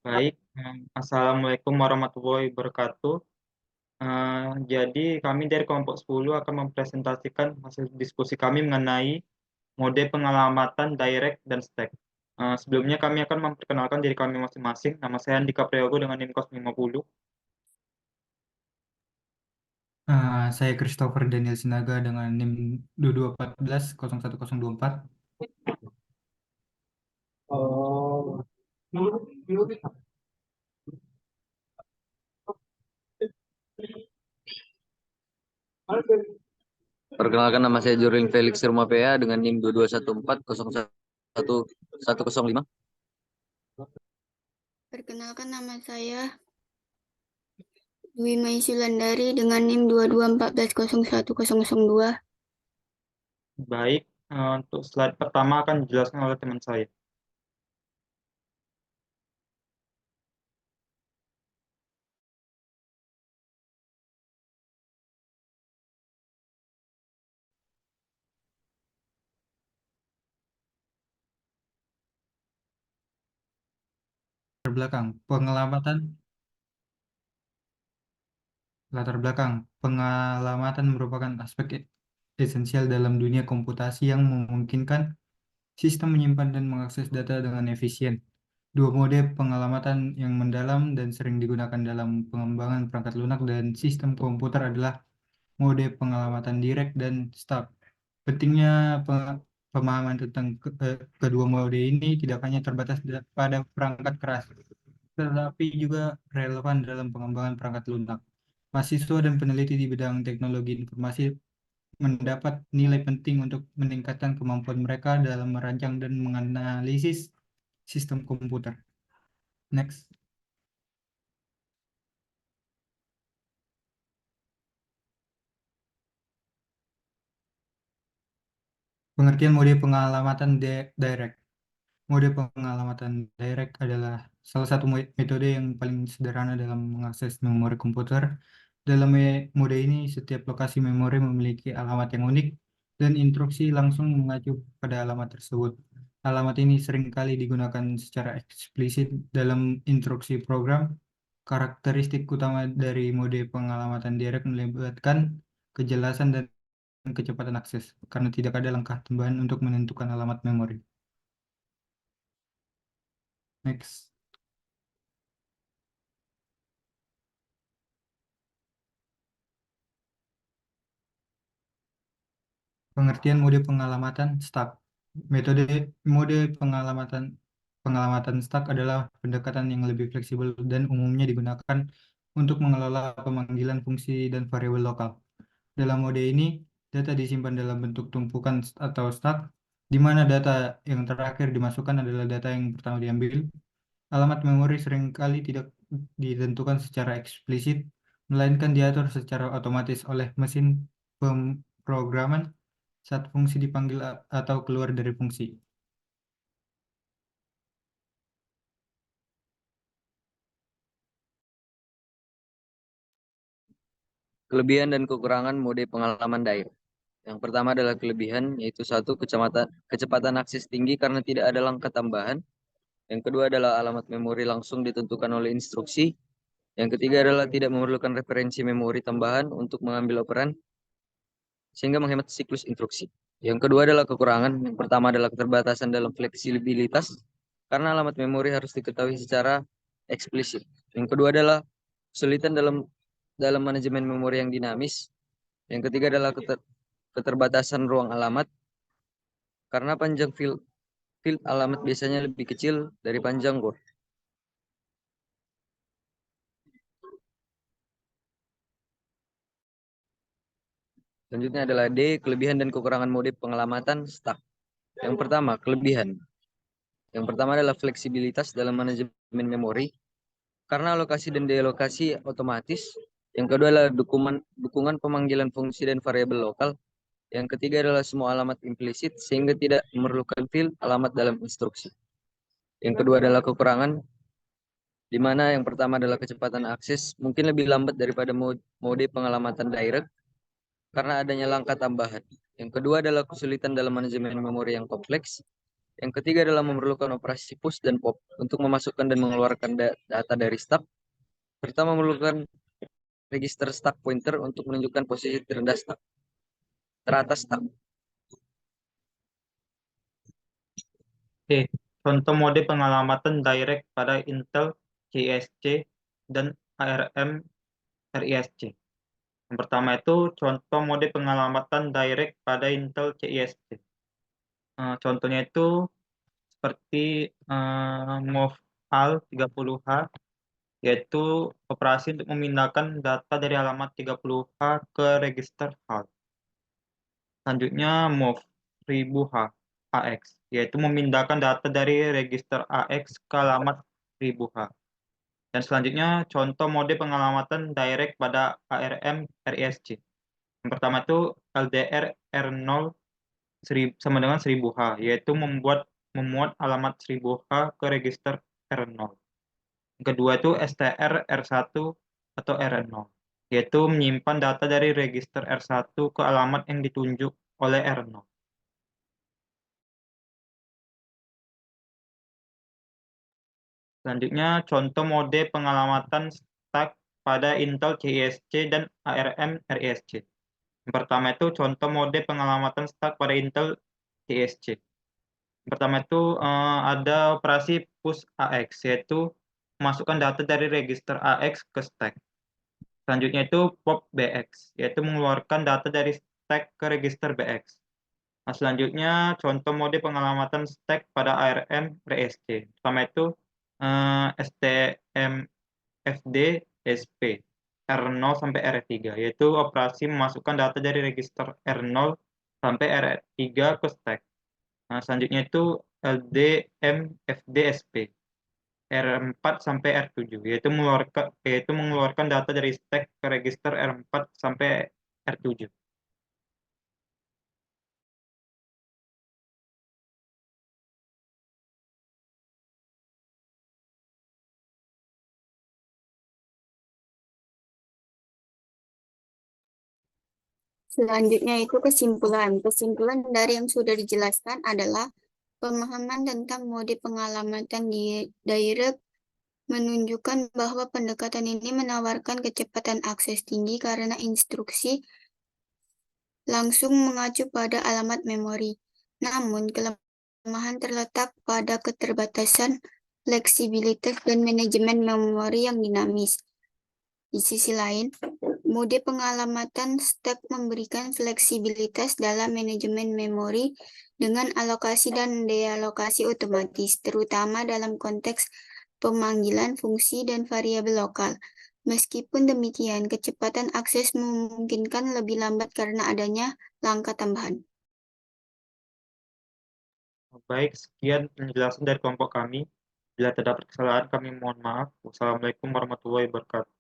Baik, Assalamualaikum warahmatullahi wabarakatuh. Jadi kami dari kelompok 10 akan mempresentasikan hasil diskusi kami mengenai mode pengalamatan direct dan stack. Sebelumnya kami akan memperkenalkan diri kami masing-masing. Nama saya Andika Priyogo dengan NIM 50. Saya Christopher Daniel Sinaga dengan NIM 2214 01024. Oh, Perkenalkan, nama saya Jurlin Felix Rumapea dengan NIM 2214 01105. Perkenalkan, nama saya Dwi Maisulandari dengan NIM 2214 01002. baik. Untuk slide pertama akan dijelaskan oleh teman saya. Latar belakang pengalamatan merupakan aspek esensial dalam dunia komputasi yang memungkinkan sistem menyimpan dan mengakses data dengan efisien. Dua mode pengalamatan yang mendalam dan sering digunakan dalam pengembangan perangkat lunak dan sistem komputer adalah mode pengalamatan direct dan stub. Pentingnya pemahaman tentang kedua mode ini tidak hanya terbatas pada perangkat keras, tetapi juga relevan dalam pengembangan perangkat lunak. Mahasiswa dan peneliti di bidang teknologi informasi mendapat nilai penting untuk meningkatkan kemampuan mereka dalam merancang dan menganalisis sistem komputer. Next. Pengertian mode pengalamatan direct. Mode pengalamatan direct adalah salah satu metode yang paling sederhana dalam mengakses memori komputer. Dalam mode ini, setiap lokasi memori memiliki alamat yang unik dan instruksi langsung mengacu pada alamat tersebut. Alamat ini seringkali digunakan secara eksplisit dalam instruksi program. Karakteristik utama dari mode pengalamatan direct melibatkan kejelasan dan kecepatan akses, karena tidak ada langkah tambahan untuk menentukan alamat memori. Next. Pengertian mode pengalamatan stack. Mode pengalamatan stack adalah pendekatan yang lebih fleksibel dan umumnya digunakan untuk mengelola pemanggilan fungsi dan variabel lokal. Dalam mode ini, data disimpan dalam bentuk tumpukan atau stack, di mana data yang terakhir dimasukkan adalah data yang pertama diambil. Alamat memori seringkali tidak ditentukan secara eksplisit, melainkan diatur secara otomatis oleh mesin pemrograman saat fungsi dipanggil atau keluar dari fungsi. Kelebihan dan kekurangan mode pengalaman direct. Yang pertama adalah kelebihan, yaitu satu, kecepatan akses tinggi karena tidak ada langkah tambahan. Yang kedua adalah alamat memori langsung ditentukan oleh instruksi. Yang ketiga adalah tidak memerlukan referensi memori tambahan untuk mengambil operan, sehingga menghemat siklus instruksi. Yang kedua adalah kekurangan. Yang pertama adalah keterbatasan dalam fleksibilitas, karena alamat memori harus diketahui secara eksplisit. Yang kedua adalah kesulitan dalam manajemen memori yang dinamis. Yang ketiga adalah keterbatasan ruang alamat, karena panjang field alamat biasanya lebih kecil dari panjang core. Selanjutnya adalah D, kelebihan dan kekurangan mode pengalamatan stack. Yang pertama, kelebihan. Yang pertama adalah fleksibilitas dalam manajemen memori, karena alokasi dan dealokasi otomatis. Yang kedua adalah dukungan pemanggilan fungsi dan variabel lokal. Yang ketiga adalah semua alamat implisit, sehingga tidak memerlukan field alamat dalam instruksi. Yang kedua adalah kekurangan, di mana yang pertama adalah kecepatan akses mungkin lebih lambat daripada mode pengalamatan direct, karena adanya langkah tambahan. Yang kedua adalah kesulitan dalam manajemen memori yang kompleks. Yang ketiga adalah memerlukan operasi push dan pop untuk memasukkan dan mengeluarkan data dari stack, serta memerlukan register stack pointer untuk menunjukkan posisi terendah stack, teratas stack. Oke, contoh mode pengalamatan direct pada Intel CISC dan ARM RISC. Yang pertama itu contoh mode pengalamatan direct pada Intel CISC. Contohnya itu seperti move AL 30H, yaitu operasi untuk memindahkan data dari alamat 30H ke register HAL. Selanjutnya move 1000H AX, yaitu memindahkan data dari register AX ke alamat 1000H. Dan selanjutnya contoh mode pengalamatan direct pada ARM RISC. Yang pertama itu LDR R0 sama dengan 1000H, yaitu memuat alamat 1000H ke register R0. Yang kedua itu STR R1 atau R0, yaitu menyimpan data dari register R1 ke alamat yang ditunjuk oleh R0. Selanjutnya, contoh mode pengalamatan stack pada Intel CISC dan ARM RISC. Yang pertama itu contoh mode pengalamatan stack pada Intel CISC. Yang pertama itu ada operasi push AX, yaitu memasukkan data dari register AX ke stack. Selanjutnya itu pop BX, yaitu mengeluarkan data dari stack ke register BX. Nah, selanjutnya contoh mode pengalamatan stack pada ARM RISC. Pertama itu STMFD SP R0 sampai R3, yaitu operasi memasukkan data dari register R0 sampai R3 ke stack. Nah, selanjutnya itu LDMFDSP R4 sampai R7, yaitu mengeluarkan data dari stack ke register R4 sampai R7. Selanjutnya itu kesimpulan. Kesimpulan dari yang sudah dijelaskan adalah pemahaman tentang mode pengalamatan di direct menunjukkan bahwa pendekatan ini menawarkan kecepatan akses tinggi karena instruksi langsung mengacu pada alamat memori. Namun, kelemahan terletak pada keterbatasan fleksibilitas dan manajemen memori yang dinamis. Di sisi lain, mode pengalamatan stack memberikan fleksibilitas dalam manajemen memori dengan alokasi dan dealokasi otomatis, terutama dalam konteks pemanggilan fungsi dan variabel lokal. Meskipun demikian, kecepatan akses memungkinkan lebih lambat karena adanya langkah tambahan. Baik, sekian penjelasan dari kelompok kami. Bila terdapat kesalahan, kami mohon maaf. Wassalamualaikum warahmatullahi wabarakatuh.